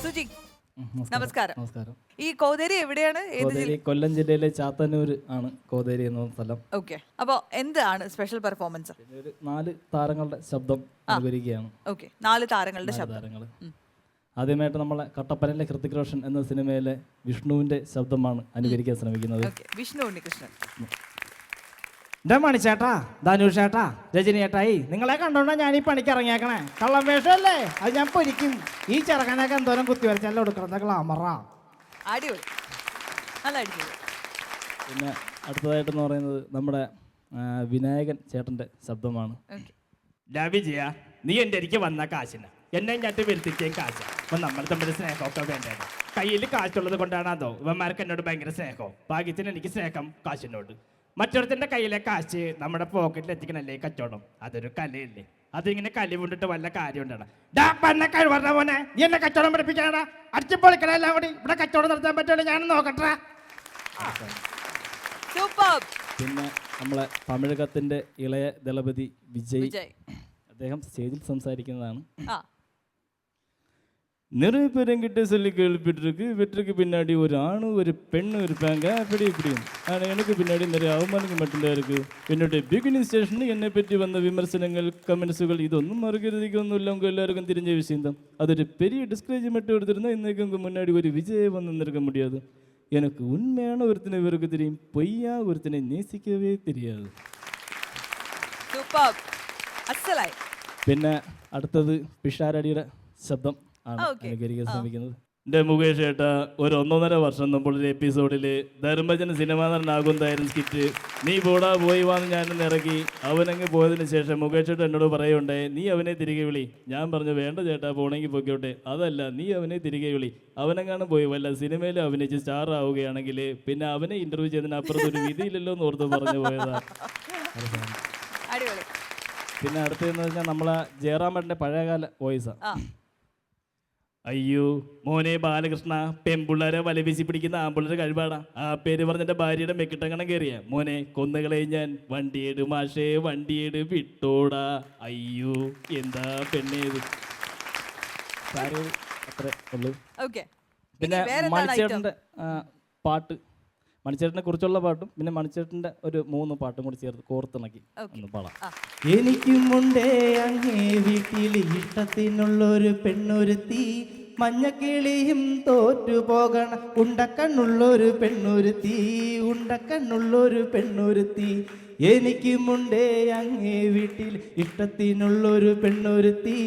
സുജി നമസ്കാരം. നമസ്കാരം. ഈ കോതേരി എവിടെയാണ്? കൊല്ലം ജില്ലയിലെ ചാത്തന്നൂർ ആണ് കോതേരി എന്ന സ്ഥലം. ഓക്കെ. അപ്പോൾ എന്താണ് സ്പെഷ്യൽ പെർഫോമൻസ്? ഒരു 4 താരങ്ങളുടെ ശബ്ദം അനുകരിക്കുകയാണ്. ഓക്കെ, 4 താരങ്ങളുടെ ശബ്ദം. ആദ്യമായിട്ട് നമ്മളെ കട്ടപ്പനയിലെ ഹൃതിക് റോഷൻ എന്ന സിനിമയിലെ വിഷ്ണുവിന്റെ ശബ്ദമാണ് അനുകരിക്കാൻ ശ്രമിക്കുന്നത്. വിഷ്ണു ഉണ്ണികൃഷ്ണൻ. മണിച്ചേട്ടാ, ധനുഷ് ചേട്ടാ, രജനി ചേട്ടായി, നിങ്ങളെ കണ്ടോണ്ടാ ഞാൻ ഈ പണിക്ക് ഇറങ്ങിയേക്കണേ. കള്ളം വേഷമല്ലേ, അത് ഞാൻ പൊരിക്കും. ഈ ചെറുക്കനൊക്കെ എന്തോരം കുത്തി വരച്ചല്ലോ എടുക്കുന്നത് ഗ്ലാമറാ. അടിപൊളി, നല്ല അടിപൊളി. പിന്നെ അടുത്തതായിട്ടെന്ന് പറയുന്നത് നമ്മുടെ വിനായകൻ ചേട്ടന്റെ ശബ്ദമാണ്. വിജയ, നീ എൻ്റെ അരിക്ക് വന്ന കാശിന് എന്നെ ഞട്ട് വരുത്തിക്കുകയും കാശ്. അപ്പം നമ്മൾ തമ്മിൽ സ്നേഹമൊക്കെ വേണ്ടേ? കയ്യിൽ കാശുള്ളത് കൊണ്ടാണ് അതോ ഇവന്മാർക്ക് എന്നോട് ഭയങ്കര സ്നേഹം. ഭാഗ്യത്തിന് എനിക്ക് സ്നേഹം കാശിനോട്. മറ്റൊരുത്തിന്റെ കയ്യിലെ കാശ് നമ്മുടെ പോക്കറ്റിൽ എത്തിക്കണല്ലേ കച്ചവടം. അതൊരു കലയല്ലേ? അതിങ്ങനെ കലി കൊണ്ടിട്ട് വല്ല കാര്യം ഉണ്ടാണ്. കഴിവറ മോനെ, നീ എന്നെ കച്ചവടം പഠിപ്പിക്കാനാ? അടിച്ചു പൊളിക്കണെല്ലാം കൂടി ഇവിടെ കച്ചവടം നടത്താൻ പറ്റുമല്ലോ, ഞാൻ നോക്കട്ടെ. പിന്നെ നമ്മളെ തമിഴകത്തിന്റെ ഇളയ ദളപതി വിജയ്, അദ്ദേഹം സ്റ്റേജിൽ സംസാരിക്കുന്നതാണ്. நிறைய பேர் என்கிட்ட சொல்லி கேள்விப்பட்டிருக்கு, வெற்றிக்கு பின்னாடி ஒரு ஆணு ஒரு பெண்ணு இருப்பாங்க அப்படி இப்படியும். ஆனால் எனக்கு பின்னாடி நிறைய அவமானங்கள் மட்டும்தான் இருக்குது. என்னுடைய பிகினிங் ஸ்டேஷனில் என்னை பற்றி வந்த விமர்சனங்கள், கமெண்ட்ஸுகள் இதொன்னும் மறுக்கிறதுக்கு ஒன்றும் இல்லை. உங்கள் எல்லாருக்கும் தெரிஞ்ச விஷயம்தான். அது ஒரு பெரிய டிஸ்கரேஜ்மெண்ட் எடுத்திருந்தால் இன்றைக்கு உங்கள் முன்னாடி ஒரு விஜயை வந்து வந்திருக்க முடியாது. எனக்கு உண்மையான ஒருத்தனை இவருக்கு தெரியும், பொய்யா ஒருத்தனை நேசிக்கவே தெரியாது. പിന്നെ അടുത്തത് പിഷാരടിയുടെ ശബ്ദം അനുകരിക്കാൻ ശ്രമിക്കുന്നത്. എൻ്റെ മുകേഷ് ചേട്ടാ, ഒരു 1.5 വർഷം മുമ്പുള്ള ഒരു എപ്പിസോഡിൽ ധർമ്മജൻ സിനിമാ നടനാകുന്നതായിരുന്നു സ്കിറ്റ്. നീ പോടാ പോയി വാന്ന് ഞാനൊന്ന് ഇറക്കി. അവനങ്ങ് പോയതിന് ശേഷം മുകേഷ് ചേട്ടൻ എന്നോട് പറയുണ്ടേ, നീ അവനെ തിരികെ വിളി. ഞാൻ പറഞ്ഞു വേണ്ട ചേട്ടാ, പോണെങ്കിൽ പോയിക്കോട്ടെ. അതല്ല, നീ അവനെ തിരികെ വിളി. അവനെങ്ങാനും പോയി വല്ല സിനിമയിൽ അഭിനയിച്ച് സ്റ്റാർ ആവുകയാണെങ്കിൽ പിന്നെ അവനെ ഇന്റർവ്യൂ ചെയ്തതിന് അപ്പുറത്തൊരു വിധിയില്ലല്ലോ എന്ന് ഓർത്ത് പറഞ്ഞു പോയതാ. പിന്നെ അടുത്തതെന്ന് പറഞ്ഞാൽ നമ്മളെ ജയറാമേട്ടൻ്റെ പഴയകാല വോയിസാണ്. അയ്യോ മോനെ ബാലകൃഷ്ണ, പെൺപിള്ളേരെ വലവീശി പിടിക്കുന്ന ആമ്പിള്ളേരെ കഴിവാടാ. ആ പേര് പറഞ്ഞെൻ്റെ ഭാര്യയുടെ മെക്കിട്ടങ്ങനെ കയറിയ മോനെ കൊന്നുകളെ ഞാൻ. വണ്ടിയേട് മാഷേ വണ്ടിയേട് വിട്ടോടാ. അയ്യോ എന്താ പെണ്ണേത്. അത്രേ ഉള്ളൂ. പിന്നെ മണിച്ചേട്ടൻ്റെ പാട്ട്, മണിച്ചേട്ടനെ കുറിച്ചുള്ള പാട്ടും പിന്നെ മണിച്ചേട്ടൻ്റെ ഒരു 3 പാട്ടും കൂടി ചേർത്ത് കോർത്തിണക്കി ഒന്ന് പാടാം. എനിക്കുമുണ്ടേ അങ്ങേ വീട്ടിൽ ഇഷ്ടത്തിനുള്ളൊരു പെണ്ണൊരുത്തി, മഞ്ഞക്കിളിയും തോറ്റു പോകണ ഉണ്ടക്കണ്ണുള്ളൊരു പെണ്ണൊരുത്തി, ഉണ്ടക്കണ്ണുള്ളൊരു പെണ്ണൊരുത്തി. എനിക്കുമുണ്ടേ അങ്ങേ വീട്ടിൽ ഇഷ്ടത്തിനുള്ളൊരു പെണ്ണൊരുത്തി,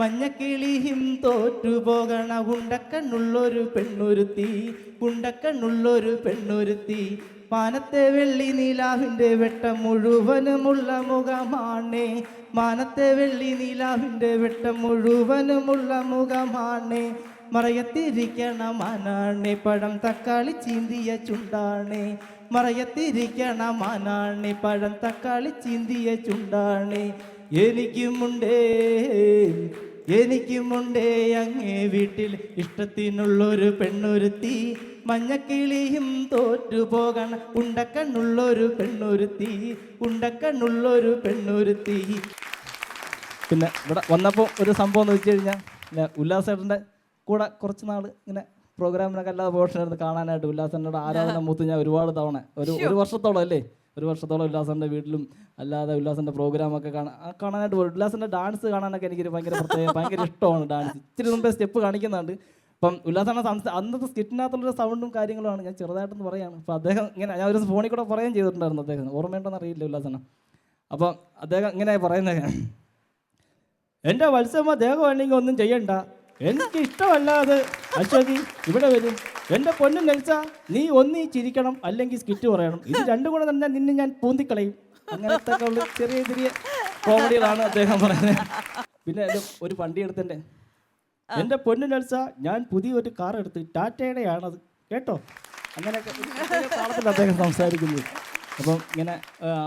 മഞ്ഞക്കിളിയും തോറ്റു പോകണ ഉണ്ടക്കണ്ണുള്ളൊരു പെണ്ണൊരുത്തി, ഉണ്ടക്കണ്ണുള്ളൊരു പെണ്ണൊരുത്തി. മാനത്തെ വെള്ളി നീലാവിൻ്റെ വെട്ടം മുഴുവനുമുള്ള മുഖമാണേ, മാനത്തെ വെള്ളി നീലാവിൻ്റെ വെട്ടം മുഴുവനുമുള്ള മുഖമാണേ. മറയത്തിരിക്കണ മാനാണേ, പഴം തക്കാളി ചീന്തിയ ചുണ്ടാണേ. മറയത്തിരിക്കണ മാനാണേ, പഴം തക്കാളി ചീന്തിയ ചുണ്ടാണേ. എനിക്കുമുണ്ടേ എനിക്കുമുണ്ടേ അങ്ങേ വീട്ടിൽ ഇഷ്ടത്തിനുള്ളൊരു പെണ്ണൊരുത്തി, മഞ്ഞക്കിളിയും തോറ്റു പോകണ ഉണ്ടക്കണ്ണുള്ളൊരു പെണ്ണൊരുത്തി, ഉണ്ടക്കണ്ണുള്ളൊരു പെണ്ണൊരുത്തി. പിന്നെ ഇവിടെ വന്നപ്പോൾ ഒരു സംഭവം എന്ന് വെച്ച് കഴിഞ്ഞാൽ ഉല്ലാസേട്ടൻ്റെ കൂടെ കുറച്ച് നാൾ ഇങ്ങനെ പ്രോഗ്രാമിനൊക്കെ അല്ലാതെ പോഷനായിരുന്നു കാണാനായിട്ട്. ഉല്ലാസേട്ടൻ്റെ ആരാധന മൂത്ത് ഞാൻ ഒരുപാട് തവണ ഒരു വർഷത്തോളം അല്ലേ, ഒരു വർഷത്തോളം ഉല്ലാസൻ്റെ വീട്ടിലും അല്ലാതെ ഉല്ലാസൻ്റെ പ്രോഗ്രാമൊക്കെ കാണാനായിട്ട് പോയി. ഉല്ലാസൻ്റെ ഡാൻസ് കാണാനൊക്കെ എനിക്കൊരു ഭയങ്കര ഇഷ്ടമാണ്. ഡാൻസ് ഇച്ചിരി മുമ്പേ സ്റ്റെപ്പ് കാണിക്കുന്നുണ്ട്. അപ്പം ഉല്ലാസൻ്റെ അന്നത്തെ സ്കിറ്റിനകത്തുള്ളൊരു സൗണ്ടും കാര്യങ്ങളുമാണ് ഞാൻ ചെറുതായിട്ടൊന്ന് പറയുകയാണ്. അപ്പോൾ അദ്ദേഹം ഇങ്ങനെ ഞാൻ ഒരു ഫോണിൽ കൂടെ പറയുകയും ചെയ്തിട്ടുണ്ടായിരുന്നു. അദ്ദേഹം ഓർമ്മയുണ്ടെന്ന് അറിയില്ല ഉല്ലാസന. അപ്പം അദ്ദേഹം ഇങ്ങനെ പറയുന്നത്, എൻ്റെ വത്സമ്മ ദേഹമാണെങ്കിൽ ഒന്നും ചെയ്യണ്ട, എനിക്ക് ഇഷ്ടമല്ലാതെ അശ്വതി ഇവിടെ വരും. എൻ്റെ പൊന്നു നെൽസ, നീ ഒന്നീ ചിരിക്കണം അല്ലെങ്കിൽ സ്കിറ്റ് പറയണം. ഇത് രണ്ടും കൂടെ തന്നെ നിന്നെ ഞാൻ പൂന്തിക്കളയും. അങ്ങനത്തെ ഉള്ള ചെറിയ ചെറിയ കോമഡികളാണ് അദ്ദേഹം പറയുന്നത്. പിന്നെ ഒരു വണ്ടി എടുത്തന്നെ, എൻ്റെ പൊന്നു നെൽസ, ഞാൻ പുതിയൊരു കാർ എടുത്ത് ടാറ്റയുടെയാണത് കേട്ടോ. അങ്ങനെയൊക്കെ താളത്തിൽ അദ്ദേഹം സംസാരിക്കുന്നത്. അപ്പം ഇങ്ങനെ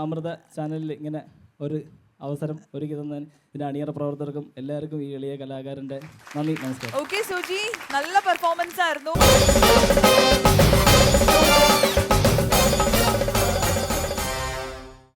അമൃത ചാനലിൽ ഇങ്ങനെ ഒരു അവസരം ഒരുക്കി തന്നതിന് ഇതിൻ്റെ അണിയറ പ്രവർത്തകർക്കും എല്ലാവർക്കും ഈ എളിയ കലാകാരൻ്റെ നന്ദി, നമസ്കാരം. ഓക്കെ സുജി, നല്ല പെർഫോമൻസ് ആയിരുന്നു.